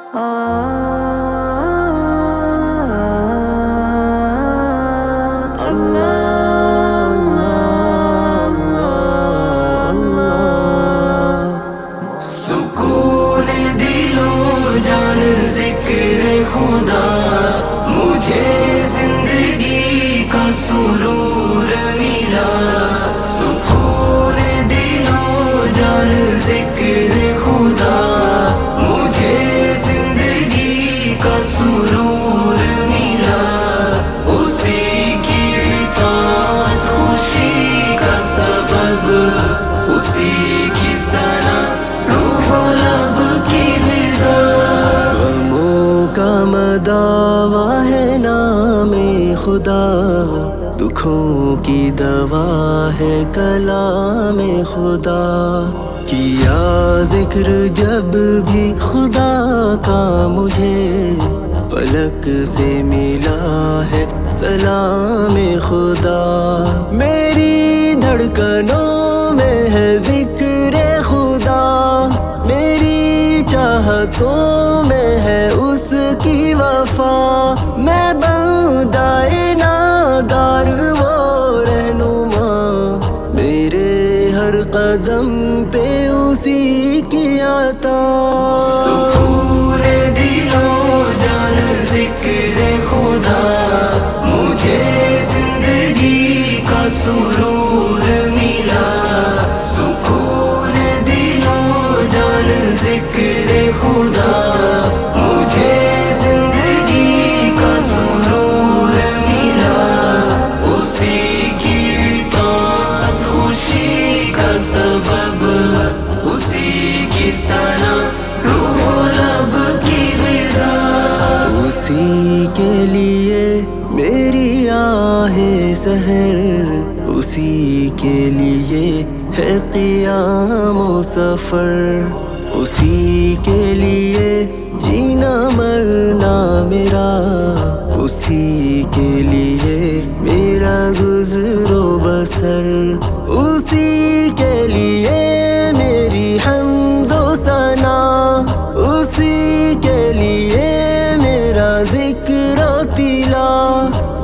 سکون دلو جان ذکر خدا، مجھے زندگی کا سرور ملا۔ سکون دلو جان ذکر خدا، مجھے زندگی کا سرور ملا۔ اسی کی اطاعت خوشی کا سبب، اسی کی ثنا روح و لب کی غذا۔ غموں کا مداوا ہے نام خدا، دکھوں کی دوا ہے کلام خدا۔ کیا ذکر جب بھی خدا کا مجھے، فلک سے ملا ہے سلام خدا۔ میری دھڑکنوں میں ہے ذکر خدا، میری چاہتوں میں ہے اس کی وفا۔ میں بندہ نادار وہ رہنما، میرے ہر قدم پہ اسی کی عطا۔ سکون دلو جان ذکر خدا، مجھے زندگی کا سرور ملا۔ سکون دلو جان ذکر خدا، مجھے زندگی کا سرور ملا۔ اسی کی اطاعت خوشی کا سبب، اسی کی ثنا روح و لب کی غذا۔ اسی کے لیے میری آہ سحر، اسی کے لیے ہے قیام و سفر، اسی کے لیے جینا مرنا میرا، اسی کے لیے میرا گزر و بسر، اسی کے لیے میری حمد و ثنا، اسی کے لیے میرا ذکر و تلا،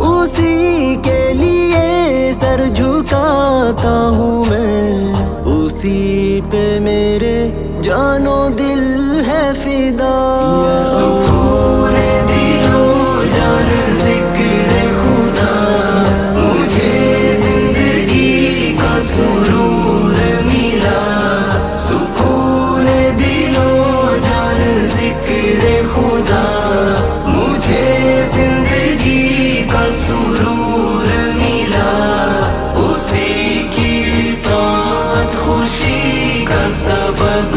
اسی کے لیے سر جھکاتا ہوں میں، اسی پہ میرے جان و دل ہے فدا۔ سکون دلو جان ذکر خدا، مجھے زندگی کا سرور ملا۔ سکون دلو جان ذکر خدا، مجھے زندگی کا سرور ملا۔ اسی کی اطاعت خوشی کا سبب،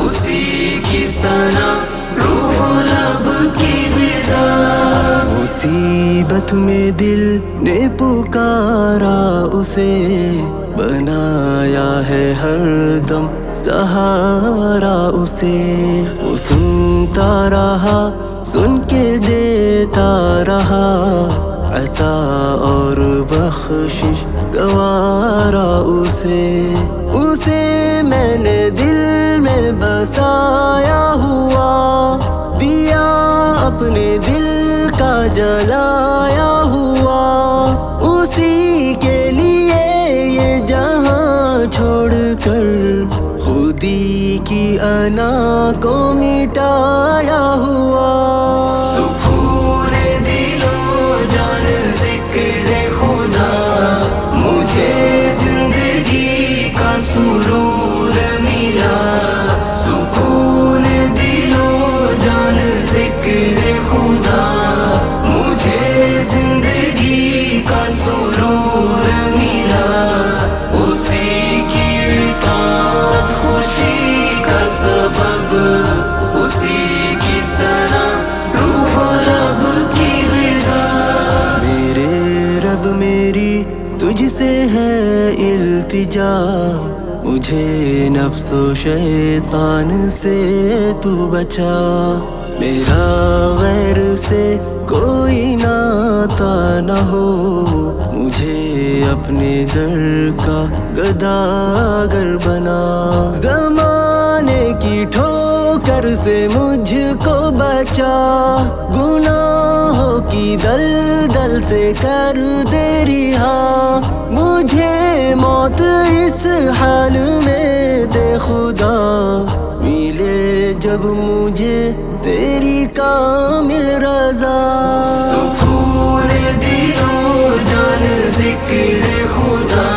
اسی کی ثنا روح و لب کی غذا۔ مصیبت میں دل نے پکارا اسے، بنایا ہے ہر دم سہارا اسے۔ وہ سنتا رہا، سن کے دیتا رہا، عطا اور بخشش گوارا اسے۔ اسے میں نے دل میں بسایا ہوا، دیا اپنے دل کا جلایا ہوا۔ اسی کے لیے یہ جہاں چھوڑ کر خودی کی انا کو مٹایا ہوا۔ سکون دلو جان ذکر خدا، مجھے زندگی کا سرور ملا۔ سکون دلو جان ذکر خدا، مجھے زندگی کا سرور ملا۔ اسی کی اطاعت خوشی کا سبب، اسی کی ثنا روح و لب کی غذا۔ میرے رب میری تجھ سے ہے التجا، مجھے نفس و شیطان سے تو بچا۔ میرا غیر سے کوئی ناتا نہ ہو، مجھے اپنے در کا گداگر بنا۔ زمانے کی ٹھوکر کر سے مجھ کو بچا، گناہوں کی دلدل سے کر دے رہا، مجھے موت اس حال میں دے خدا، ملے جب مجھے تیری کامل رضا۔ سکون دل و جان ذکر خدا،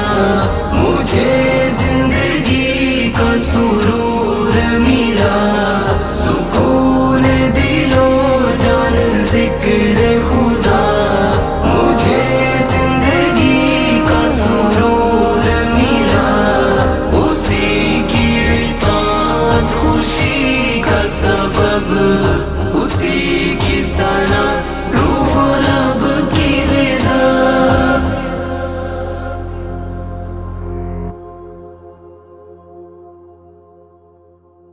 مجھے زندگی کا سرور ملا۔